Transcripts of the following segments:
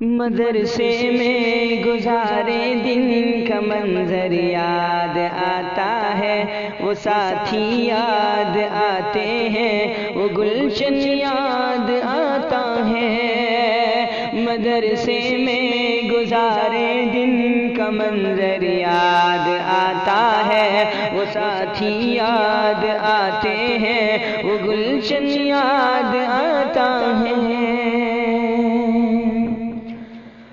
مدرسے میں گزارے دن کا منظر یاد آتا ہے، وہ ساتھی یاد آتے ہیں، وہ گلشن یاد آتا ہے۔ مدرسے میں گزارے دن کا منظر یاد آتا ہے، وہ ساتھی یاد آتے ہیں، وہ گلشن یاد آتا ہے۔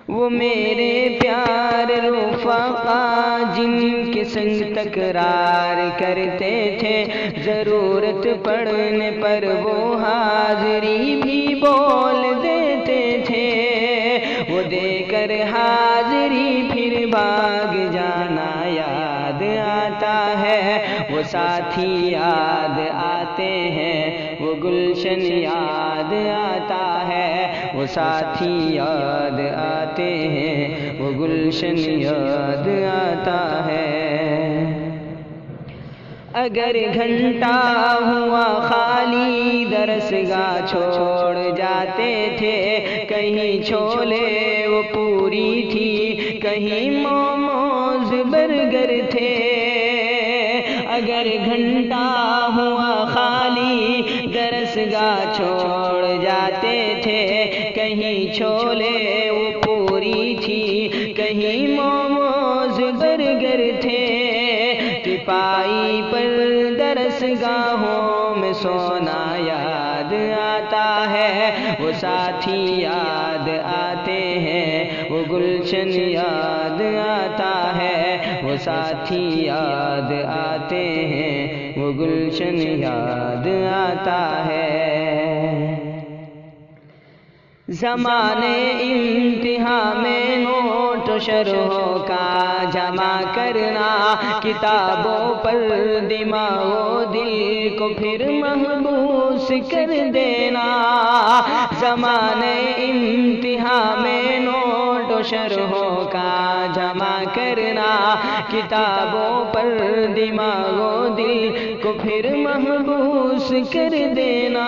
وہ میرے پیار رفقا جن کے سنگ تکرار کرتے تھے، ضرورت پڑنے پر وہ حاضری بھی بول دیتے تھے۔ وہ دے کر حاضری پھر بھاگ جانا یاد آتا ہے، وہ ساتھی یاد آتے ہیں، وہ گلشن یاد آتا ہے، وہ ساتھی یاد آتے ہیں، وہ گلشن یاد آتا ہے۔ اگر گھنٹہ ہوا خالی درسگاہ چھوڑ جاتے تھے، کہیں چھولے وہ پوری تھی، کہیں موموز برگر تھے۔ اگر گھنٹہ ہوا خالی درسگاہ چھوڑ جاتے تھے، کہیں چھولے وہ پوری تھی، کہیں موموز برگر تھے۔ تپائی پر درسگاہوں میں سونا یاد آتا ہے، وہ ساتھی یاد آتے ہیں، وہ گلشن یاد آتا ہے، وہ ساتھی یاد آتے ہیں، وہ گلشن یاد آتا ہے۔ زمانے امتحان میں نوٹ و شرحوں کا جمع کرنا، کتابوں پر دماغ و دل کو پھر محبوس کر دینا۔ زمانے امتحان میں نوٹ و شرحوں کا جمع کرنا، کتابوں پر دماغ و دل کو پھر محبوس کر دینا۔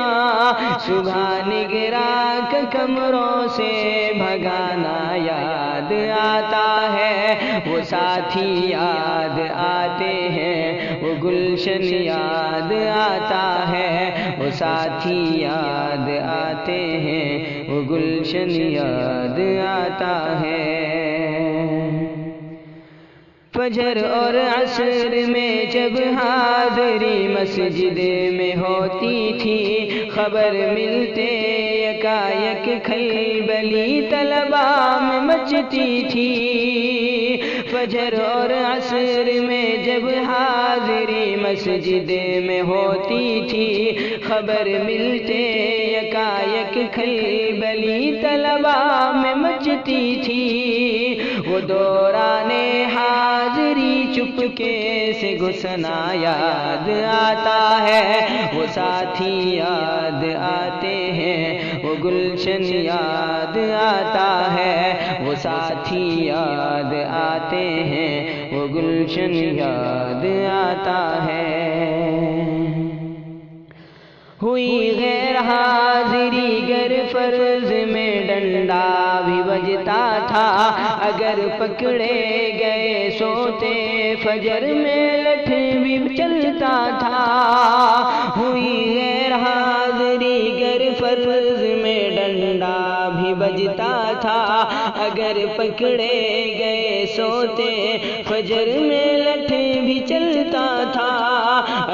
صبح نگراں کا کمروں سے بھگانا یاد آتا ہے، وہ ساتھی یاد آتے ہیں، وہ گلشن یاد آتا ہے، وہ ساتھی یاد آتے ہیں، وہ گلشن یاد آتا ہے۔ فجر اور عصر میں جب حاضری مسجد میں ہوتی تھی، خبر ملتے یکایک کھلبلی طلباء میں مچتی تھی۔ فجر اور عصر میں جب حاضری مسجد میں ہوتی تھی، خبر ملتے یکایک کھلبلی طلباء میں مچتی تھی۔ وہ دوران حاضری چپکے سے گھسنا یاد آتا ہے، وہ ساتھی یاد آتے ہیں، وہ گلشن یاد آتا ہے، وہ ساتھی یاد آتے ہیں، وہ گلشن یاد آتا ہے۔ ہوئی غیر حاضری گر فرض میں ڈنڈا بھی بجتا تھا، اگر پکڑے گئے سوتے فجر میں لٹھ بھی چلتا تھا۔ ہوئی غیر حاضری گر فرض میں ڈنڈا بھی بجتا تھا، اگر پکڑے گئے سوتے فجر میں لٹھ بھی چلتا تھا۔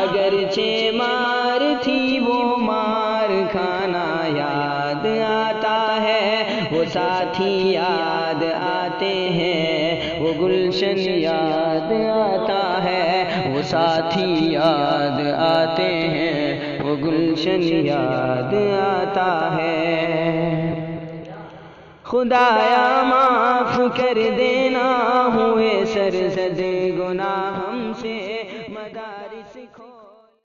اگرچہ مار تھی وہ مار کھانا یاد آتا ہے، وہ ساتھی یاد آتے ہیں، وہ گلشن یاد آتا ہے، وہ ساتھی یاد آتے ہیں، وہ گلشن یاد آتا ہے۔ خدایا معاف کر دینا، ہوئے سرزد گناہ